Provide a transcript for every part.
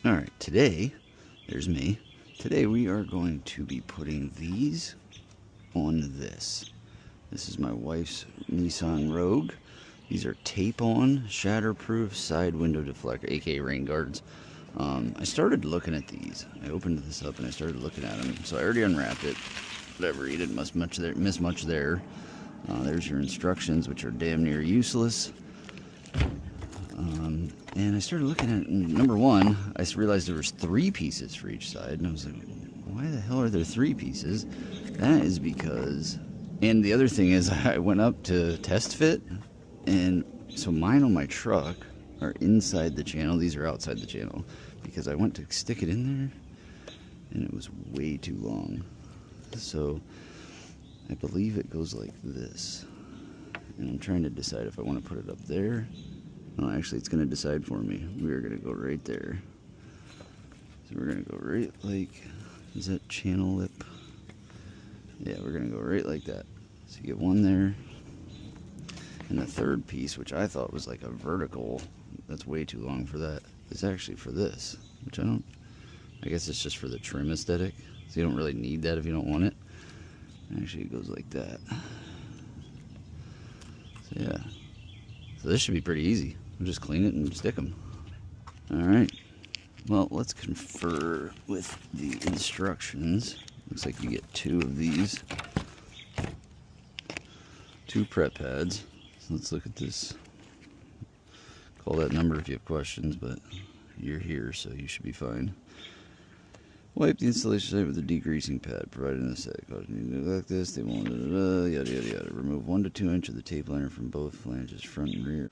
Alright, today, there's me. Today we are going to be putting these on this. This is my wife's Nissan Rogue. These are tape-on, shatterproof side window deflector, aka rain guards. I started looking at these. I opened this up and I started looking at them. So I already unwrapped it. Whatever, you didn't miss much there. There's your instructions, which are damn near useless. And I started looking at it, and number one, I realized there was 3 pieces for each side, and I was like, why the hell are there 3 pieces? That is because, and the other thing is, I went up to test fit, and so mine on my truck are inside the channel, these are outside the channel, because I went to stick it in there, and it was way too long. So, I believe it goes like this, and I'm trying to decide if I want to put it up there. Oh, actually, it's going to decide for me. We're going to go right there. So we're going to go right like, is that channel lip? Yeah, we're going to go right like that. So you get one there. And the third piece, which I thought was like a vertical, that's way too long for that, is actually for this, which I guess it's just for the trim aesthetic. So you don't really need that if you don't want it. Actually, it goes like that. So yeah. So this should be pretty easy. We'll just clean it and stick them. Alright, well, let's confer with the instructions. Looks like you get 2 of these. 2 prep pads. So let's look at this. Call that number if you have questions, but you're here, so you should be fine. Wipe the installation site with a degreasing pad provided in the set. Cause you neglect this, they won't yada yada yada. Remove 1 to 2 inches of the tape liner from both flanges, front and rear.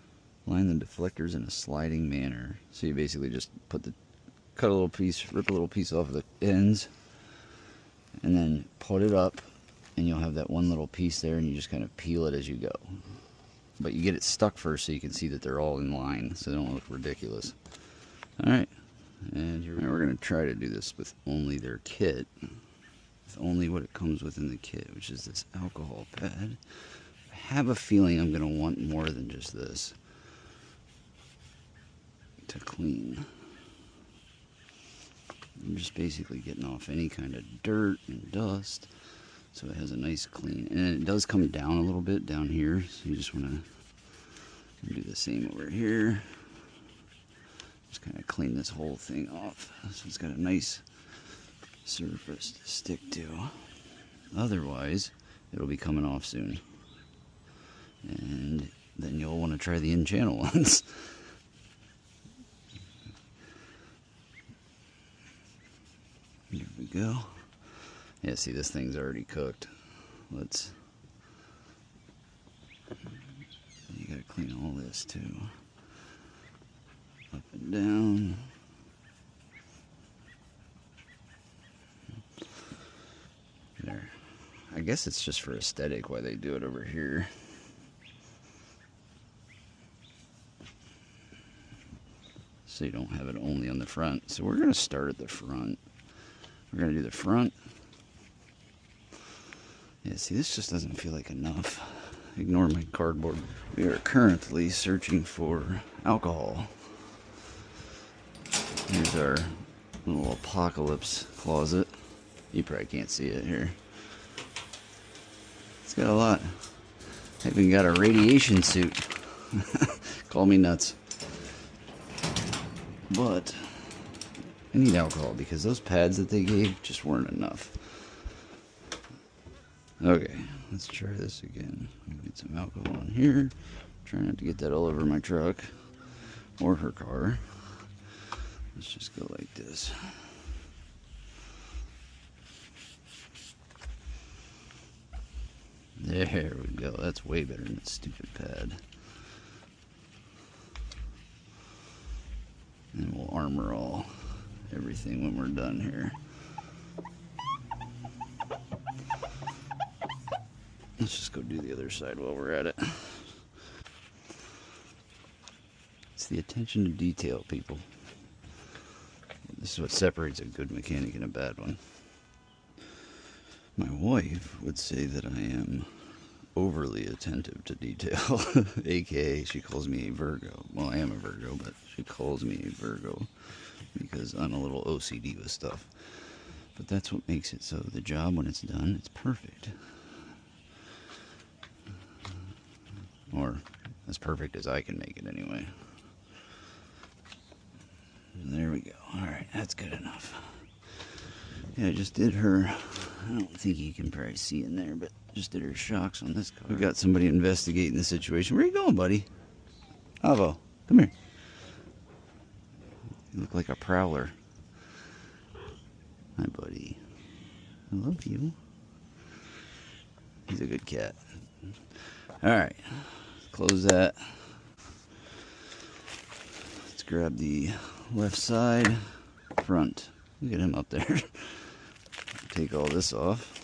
Line the deflectors in a sliding manner. So you basically just cut a little piece, rip a little piece off of the ends, and then put it up, and you'll have that one little piece there, and you just kind of peel it as you go. But you get it stuck first so you can see that they're all in line, so they don't look ridiculous. Alright, and we're going to try to do this with only their kit, with only what it comes with in the kit, which is this alcohol pad. I have a feeling I'm going to want more than just this to clean. I'm just basically getting off any kind of dirt and dust, so it has a nice clean. And it does come down a little bit down here, so you just want to do the same over here. Just kind of clean this whole thing off, so it's got a nice surface to stick to. Otherwise, it'll be coming off soon, and then you'll want to try the in-channel ones. Here we go. Yeah, see, this thing's already cooked. You gotta clean all this too. Up and down. There. I guess it's just for aesthetic why they do it over here. So you don't have it only on the front. So we're gonna start at the front. We're going to do the front. Yeah, see, this just doesn't feel like enough. Ignore my cardboard. We are currently searching for alcohol. Here's our little apocalypse closet. You probably can't see it here. It's got a lot. I even got a radiation suit. Call me nuts. But I need alcohol because those pads that they gave just weren't enough. Okay, let's try this again. Get some alcohol in here. Try not to get that all over my truck or her car. Let's just go like this. There we go. That's way better than that stupid pad. And we'll armor all everything when we're done here. Let's just go do the other side while we're at it. It's the attention to detail, people. This is what separates a good mechanic and a bad one. My wife would say that I am overly attentive to detail. AKA, she calls me a Virgo. Well, I am a Virgo, but she calls me a Virgo because I'm a little OCD with stuff. But that's what makes it so the job, when it's done, it's perfect. Or as perfect as I can make it anyway. There we go. Alright, that's good enough. Yeah, I just did her, I don't think you can probably see in there, but just did her shocks on this car. We've got somebody investigating the situation. Where are you going, buddy? Avo, come here. You look like a prowler. Hi, buddy. I love you. He's a good cat. Alright, close that. Let's grab the left side, front. Look at him up there. Take all this off.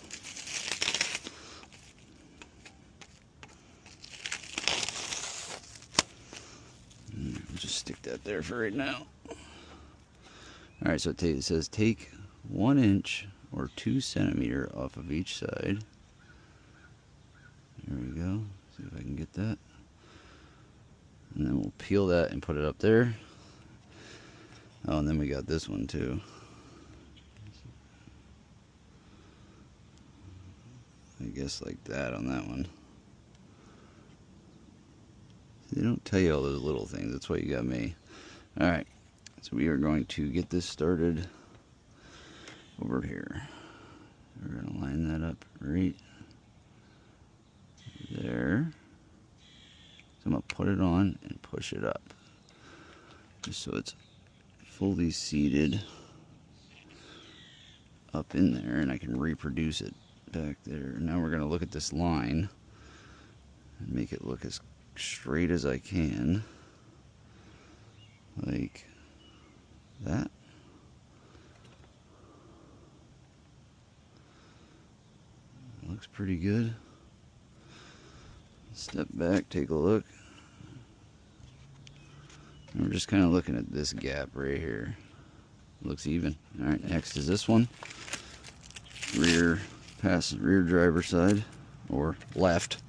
Just stick that there for right now. Alright, so it says take 1 inch or 2 centimeters off of each side. There we go. See if I can get that. And then we'll peel that and put it up there. Oh, and then we got this one too. I guess like that on that one. They don't tell you all those little things. That's why you got me. Alright. So we are going to get this started over here. We're going to line that up right there. So I'm going to put it on and push it up. Just so it's fully seated up in there and I can reproduce it back there. Now we're going to look at this line and make it look as straight as I can, like that. Looks pretty good. Step back, take a look. And we're just kind of looking at this gap right here. Looks even. Alright, next is this one. Rear driver side, or left.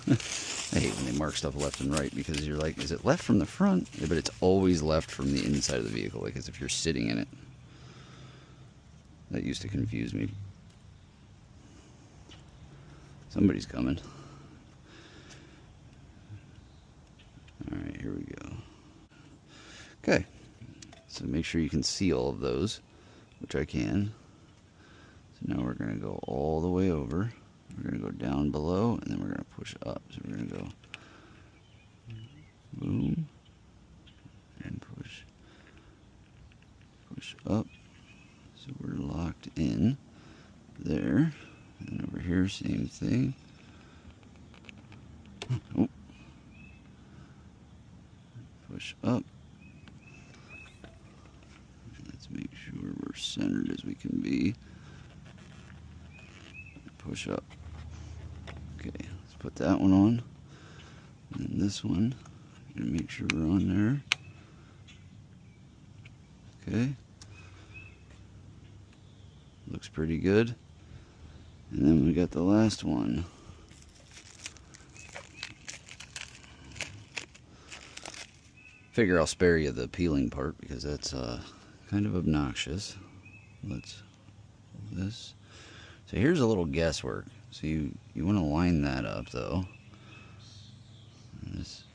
I hate when they mark stuff left and right because you're like, is it left from the front? Yeah, but it's always left from the inside of the vehicle, like as if you're sitting in it. That used to confuse me. Somebody's coming. Alright, here we go. Okay, so make sure you can see all of those, which I can. So now we're going to go all the way over. We're going to go down below, and then we're going to push up. So we're going to go boom, and push up. So we're locked in there. And over here, same thing. Oh. Push up. Let's make sure we're centered as we can be. Push up. Okay, let's put that one on. And this one, gonna make sure we're on there. Okay. Looks pretty good. And then we got the last one. Figure I'll spare you the peeling part because that's kind of obnoxious. Let's pull this. So here's a little guesswork. So you want to line that up though. This,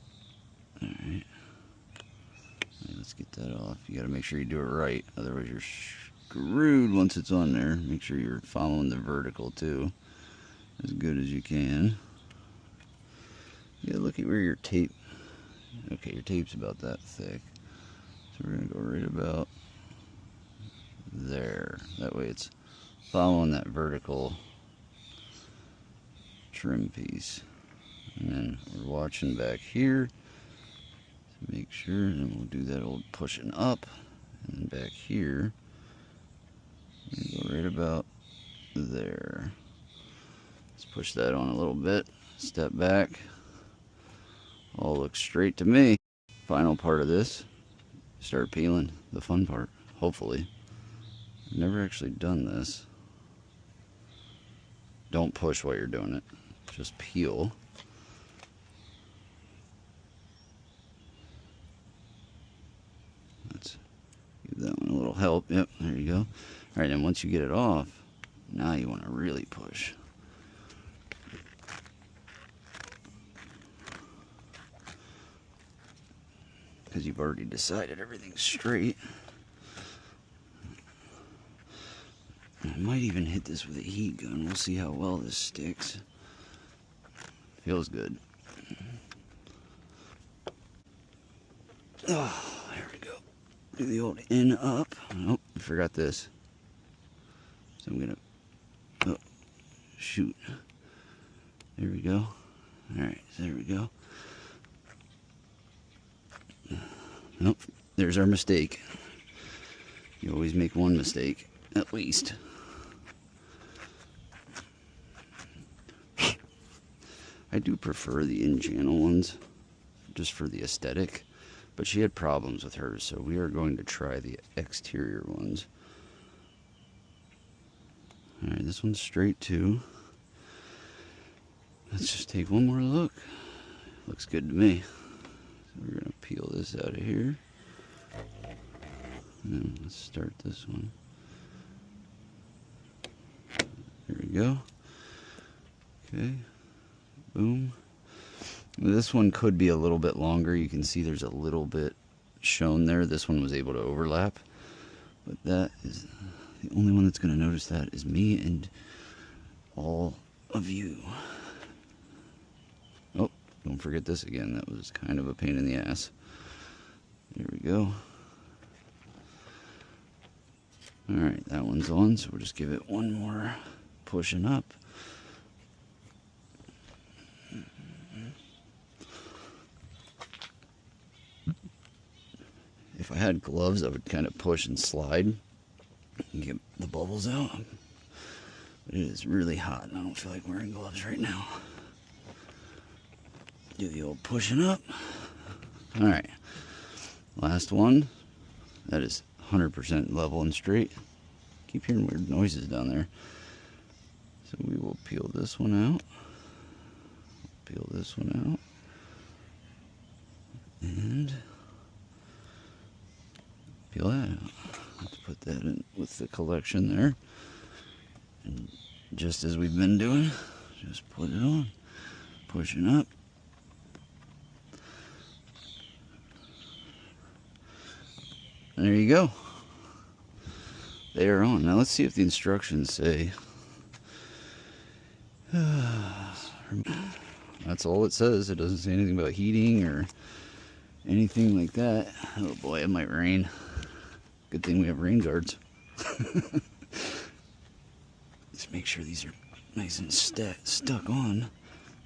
all right. Let's get that off. You got to make sure you do it right, otherwise you're screwed once it's on there. Make sure you're following the vertical too, as good as you can. Yeah, look at where your tape. Okay, your tape's about that thick. So we're gonna go right about there. That way it's following that vertical trim piece. And then we're watching back here to make sure, and then we'll do that old pushing up. And then back here, go right about there. Let's push that on a little bit. Step back. All looks straight to me. Final part of this, start peeling, the fun part, hopefully. I've never actually done this. Don't push while you're doing it. just peel. Let's give that one a little help. Yep, there you go. All right, and once you get it off, now you want to really push. Because you've already decided everything's straight. I might even hit this with a heat gun. We'll see how well this sticks. Feels good. Oh, there we go. Do the old in up. Oh, I forgot this. So I'm gonna, oh, shoot. There we go. All right, so there we go. Nope, there's our mistake. You always make one mistake, at least. I do prefer the in-channel ones, just for the aesthetic, but she had problems with hers, so we are going to try the exterior ones. Alright, this one's straight too. Let's just take one more look. Looks good to me. So we're going to peel this out of here. And then let's start this one. There we go. Okay. Boom. This one could be a little bit longer. You can see there's a little bit shown there. This one was able to overlap. But that is the only one that's going to notice that is me and all of you. Oh, don't forget this again. That was kind of a pain in the ass. There we go. Alright, that one's on, so we'll just give it one more pushing up. If I had gloves, I would kind of push and slide and get the bubbles out. But it is really hot, and I don't feel like wearing gloves right now. Do the old pushing up. Alright, last one. That is 100% level and straight. Keep hearing weird noises down there. So we will peel this one out. Peel this one out. And peel that out. Let's put that in with the collection there. And just as we've been doing, just put it on. Pushing up. There you go. They are on. Now let's see if the instructions say. That's all it says. It doesn't say anything about heating or anything like that. Oh boy, it might rain. Good thing we have rain guards. Let's make sure these are nice and stuck on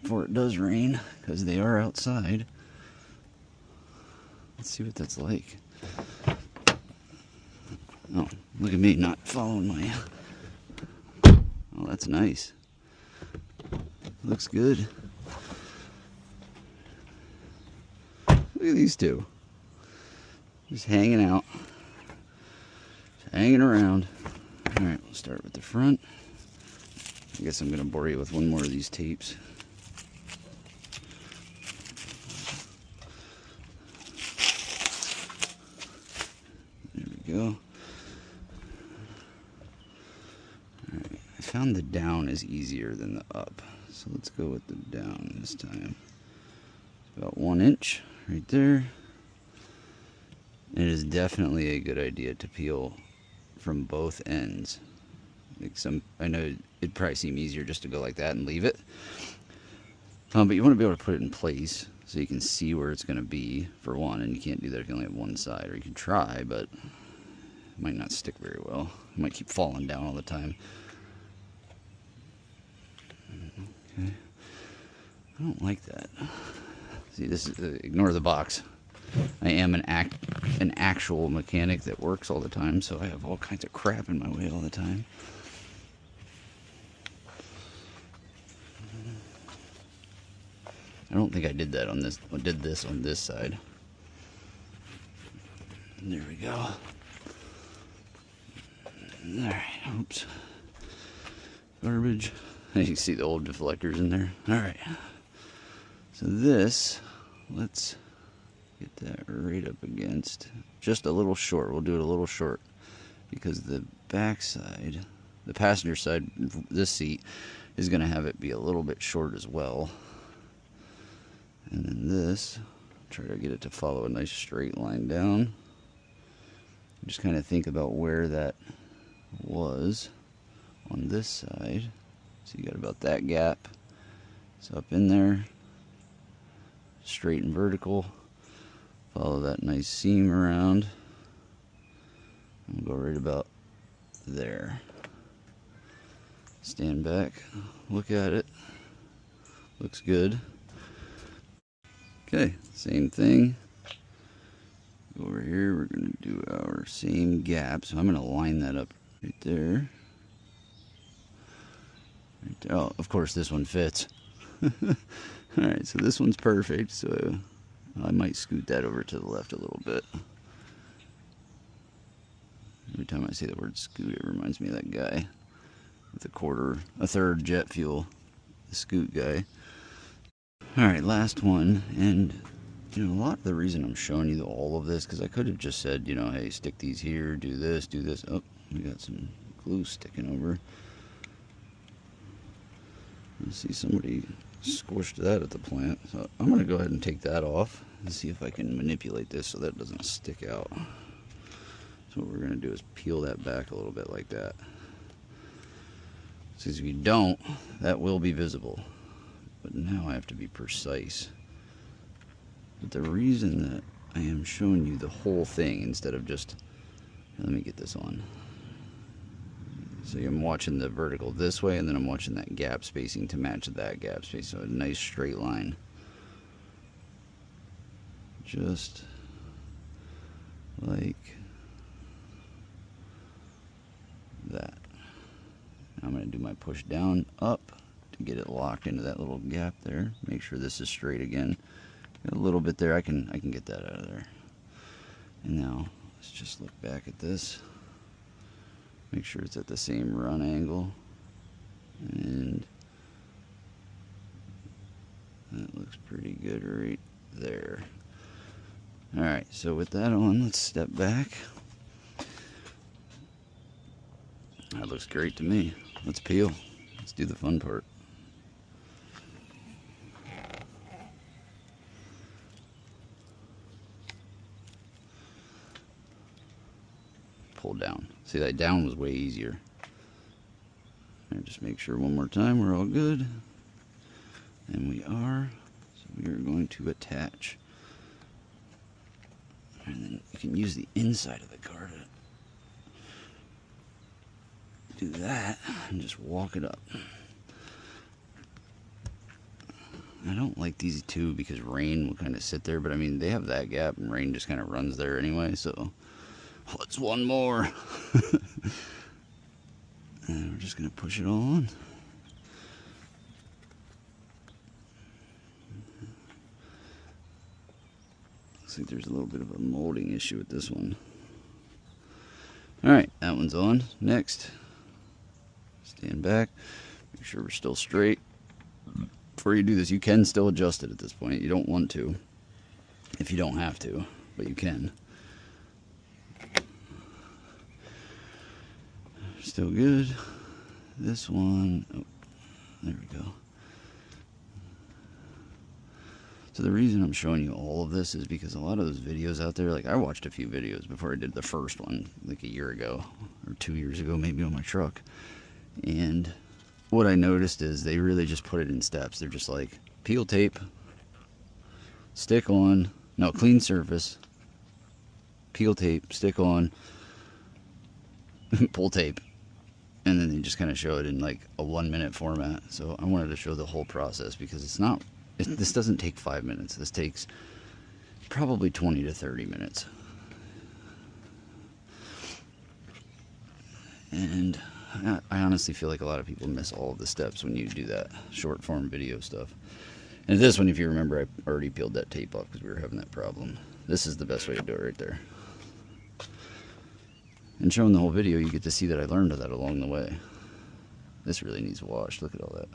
before it does rain, because they are outside. Let's see what that's like. Oh, look at me not following my... Oh, that's nice. Looks good. Look at these two. Just hanging out. Just hanging around. Alright, we'll start with the front. I guess I'm going to bore you with one more of these tapes. There we go. Alright, I found the down is easier than the up. So let's go with the down this time. It's about 1 inch right there. It is definitely a good idea to peel from both ends. Like I know it'd probably seem easier just to go like that and leave it. But you want to be able to put it in place so you can see where it's going to be, for one. And you can't do that if you only have one side. Or you can try, but it might not stick very well. It might keep falling down all the time. Okay. I don't like that. See, this is ignore the box. I am an actual mechanic that works all the time, so I have all kinds of crap in my way all the time. I don't think I did that on this. I did this on this side. There we go. Alright, oops. Garbage. You can see the old deflectors in there. Alright. So this, let's get that right up against, just a little short. We'll do it a little short because the back side, the passenger side, this seat is going to have it be a little bit short as well. And then this, try to get it to follow a nice straight line down. Just kind of think about where that was on this side. So you got about that gap. So up in there, straight and vertical. Follow that nice seam around. And go right about there. Stand back, look at it. Looks good. Okay, same thing. Over here, we're going to do our same gap. So I'm going to line that up right there. Right there. Oh, of course, this one fits. Alright, so this one's perfect. So I might scoot that over to the left a little bit. Every time I say the word scoot, it reminds me of that guy with a third jet fuel. The scoot guy. Alright, last one. And you know, a lot of the reason I'm showing you all of this, because I could have just said, you know, hey, stick these here, do this, do this. Oh, we got some glue sticking over. I see somebody squished that at the plant. So I'm going to go ahead and take that off and see if I can manipulate this so that doesn't stick out. So what we're going to do is peel that back a little bit like that. Because if you don't, that will be visible. But now I have to be precise. But the reason that I am showing you the whole thing instead of just, let me get this on. So I'm watching the vertical this way, and then I'm watching that gap spacing to match that gap space. So a nice straight line. Just like that. Now I'm going to do my push down up to get it locked into that little gap there. Make sure this is straight again. Got a little bit there. I can get that out of there. And now let's just look back at this. Make sure it's at the same run angle. And that looks pretty good right there. Alright, so with that on, let's step back. That looks great to me. Let's peel. Let's do the fun part. Pull down. See, that down was way easier. And just make sure one more time we're all good. And we are. So we are going to attach. And then you can use the inside of the car to do that and just walk it up. I don't like these two because rain will kind of sit there, but I mean, they have that gap and rain just kind of runs there anyway, so what's one more? And we're just going to push it all on. Looks like there's a little bit of a molding issue with this one. Alright, that one's on. Next, stand back. Make sure we're still straight. Before you do this, you can still adjust it at this point. You don't want to, if you don't have to, but you can. Still good. This one, oh, there we go. So the reason I'm showing you all of this is because a lot of those videos out there, like I watched a few videos before I did the first one, like a year ago or 2 years ago, maybe on my truck. And what I noticed is they really just put it in steps. They're just like peel tape, stick on, no, clean surface, peel tape, stick on, pull tape. And then they just kind of show it in like a 1-minute format. So I wanted to show the whole process because it's not, this doesn't take 5 minutes. This takes probably 20 to 30 minutes. And I honestly feel like a lot of people miss all of the steps when you do that short form video stuff. And this one, if you remember, I already peeled that tape off because we were having that problem. This is the best way to do it right there. And showing the whole video, you get to see that I learned that along the way. This really needs washed. Look at all that.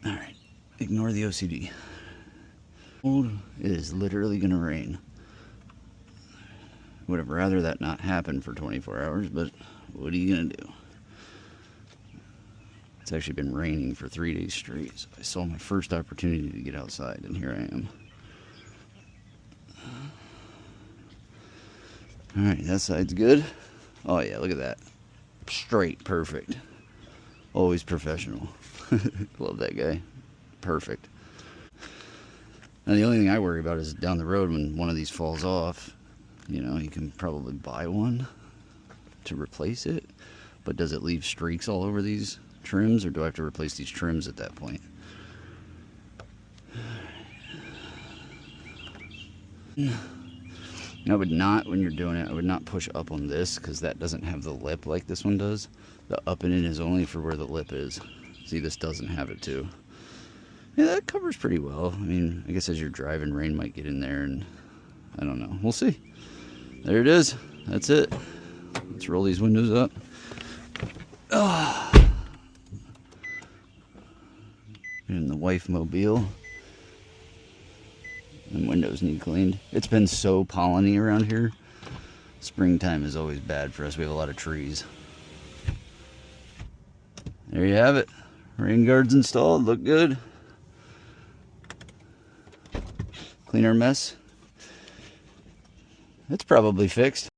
All right, ignore the OCD. It is literally gonna rain. Would have rather that not happen for 24 hours, but what are you gonna do? It's actually been raining for 3 days straight, so I saw my first opportunity to get outside, and here I am. All right, that side's good. Oh yeah, look at that. Straight, perfect. Always professional. Love that guy. Perfect. Now the only thing I worry about is down the road when one of these falls off. You know, you can probably buy one to replace it, but does it leave streaks all over these trims, or do I have to replace these trims at that point? I would not, when you're doing it, I would not push up on this, because that doesn't have the lip like this one does. The up and in is only for where the lip is. See, this doesn't have it too. Yeah, that covers pretty well. I mean, I guess as you're driving, rain might get in there, and I don't know. We'll see. There it is. That's it. Let's roll these windows up. Oh. In the wife mobile. And windows need cleaned. It's been so polleny around here. Springtime is always bad for us. We have a lot of trees. There you have it. Rain guards installed. Look good. Clean our mess. It's probably fixed.